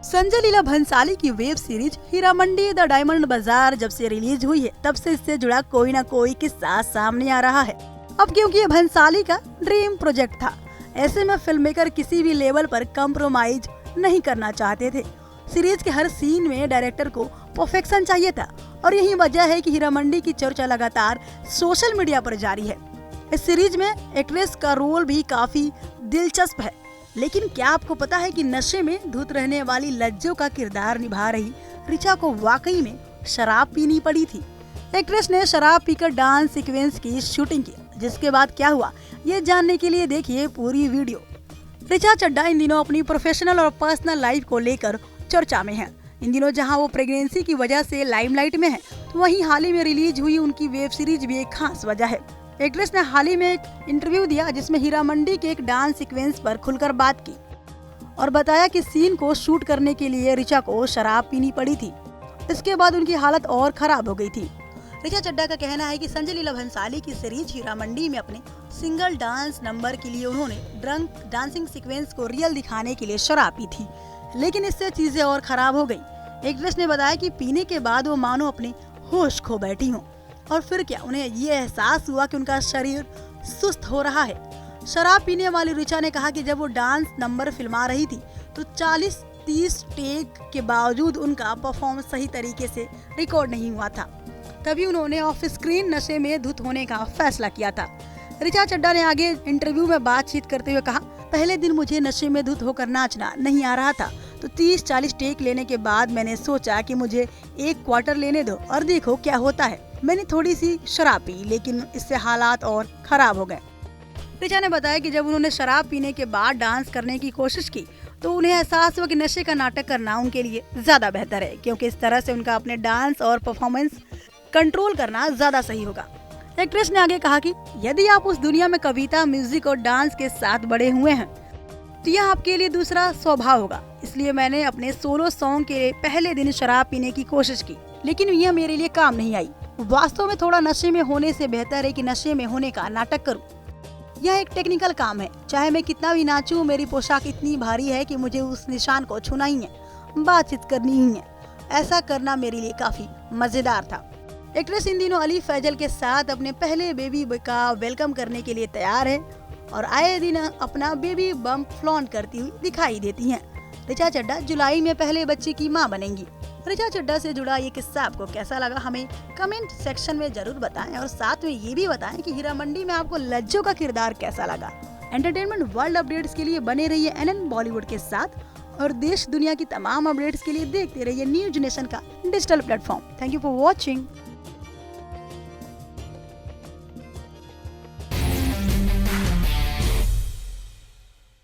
संजय लीला भंसाली की web series Heeramandi the diamond बाजार जब से रिलीज हुई है तब से इससे जुड़ा कोई न कोई किस्सा सामने आ रहा है। अब क्योंकि ये भंसाली का ड्रीम प्रोजेक्ट था, ऐसे में फिल्म मेकर किसी भी लेवल पर कम्प्रोमाइज नहीं करना चाहते थे। सीरीज के हर सीन में डायरेक्टर को परफेक्शन चाहिए था और यही वजह है कि हीरामंडी की चर्चा लगातार सोशल मीडिया पर जारी है। इस सीरीज में एक्ट्रेस का रोल भी काफी दिलचस्प है, लेकिन क्या आपको पता है कि नशे में धुत रहने वाली लज्जो का किरदार निभा रही ऋचा को वाकई में शराब पीनी पड़ी थी। एक्ट्रेस ने शराब पीकर डांस सीक्वेंस की शूटिंग की, जिसके बाद क्या हुआ ये जानने के लिए देखिए पूरी वीडियो। ऋचा चड्ढा इन दिनों अपनी प्रोफेशनल और पर्सनल लाइफ को लेकर चर्चा में है। इन दिनों जहां वो प्रेगनेंसी की वजह से लाइमलाइट में है, तो वहीं हाल ही में रिलीज हुई उनकी वेब सीरीज भी एक खास वजह है। एक्ट्रेस ने हाल ही में एक इंटरव्यू दिया जिसमें हीरामंडी के एक डांस सीक्वेंस पर खुलकर बात की और बताया कि सीन को शूट करने के लिए ऋचा को शराब पीनी पड़ी थी। इसके बाद उनकी हालत और खराब हो गई थी। ऋचा चड्ढा का कहना है कि संजय लीला भंसाली की सीरीज हीरामंडी में अपने सिंगल डांस नंबर के लिए उन्होंने ड्रंक डांसिंग सीक्वेंस को रियल दिखाने के लिए शराब पी थी, लेकिन इससे चीजें और खराब हो गयी। एक्ट्रेस ने बताया कि पीने के बाद वो मानो अपने होश खो बैठी हो और फिर क्या उन्हें ये एहसास हुआ कि उनका शरीर सुस्त हो रहा है। शराब पीने वाली ऋचा ने कहा कि जब वो डांस नंबर फिल्मा रही थी तो 40-30 टेक के बावजूद उनका परफॉर्मेंस सही तरीके से रिकॉर्ड नहीं हुआ था। तभी उन्होंने ऑफ स्क्रीन नशे में धुत होने का फैसला किया था। ऋचा चड्ढा ने आगे इंटरव्यू में बातचीत करते हुए कहा, पहले दिन मुझे नशे में धुत होकर नाचना नहीं आ रहा था, तो 30-40 टेक लेने के बाद मैंने सोचा कि मुझे एक क्वार्टर लेने दो और देखो क्या होता है। मैंने थोड़ी सी शराब पी, लेकिन इससे हालात और खराब हो गए। ऋचा ने बताया कि जब उन्होंने शराब पीने के बाद डांस करने की कोशिश की तो उन्हें एहसास हुआ कि नशे का नाटक करना उनके लिए ज्यादा बेहतर है, क्योंकि इस तरह से उनका अपने डांस और परफॉर्मेंस कंट्रोल करना ज्यादा सही होगा। एक्ट्रेस ने आगे कहा कि यदि आप उस दुनिया में कविता, म्यूजिक और डांस के साथ बड़े हुए हैं तो यह आपके लिए दूसरा स्वभाव होगा। इसलिए मैंने अपने सोलो सॉन्ग के पहले दिन शराब पीने की कोशिश की, लेकिन यह मेरे लिए काम नहीं आई। वास्तव में थोड़ा नशे में होने से बेहतर है कि नशे में होने का नाटक करूं। यह एक टेक्निकल काम है, चाहे मैं कितना भी नाचूं, मेरी पोशाक इतनी भारी है कि मुझे उस निशान को छूना ही है, बातचीत करनी ही है। ऐसा करना मेरे लिए काफी मजेदार था। एक्ट्रेस इन दिनों अली फैजल के साथ अपने पहले बेबी का वेलकम करने के लिए तैयार है और आए दिन अपना बेबी बम्प फ्लॉन्ट करती हुई दिखाई देती हैं। ऋचा चड्ढा जुलाई में पहले बच्चे की मां बनेंगी। ऋचा चड्ढा से जुड़ा ये किस्सा आपको कैसा लगा, हमें कमेंट सेक्शन में जरूर बताएं और साथ में ये भी बताएं कि हीरामंडी में आपको लज्जो का किरदार कैसा लगा। एंटरटेनमेंट वर्ल्ड अपडेट्स के लिए बने रहिए NN बॉलीवुड के साथ और देश दुनिया की तमाम अपडेट्स के लिए देखते रहिए न्यूज नेशन का digital platform. Thank you for watching.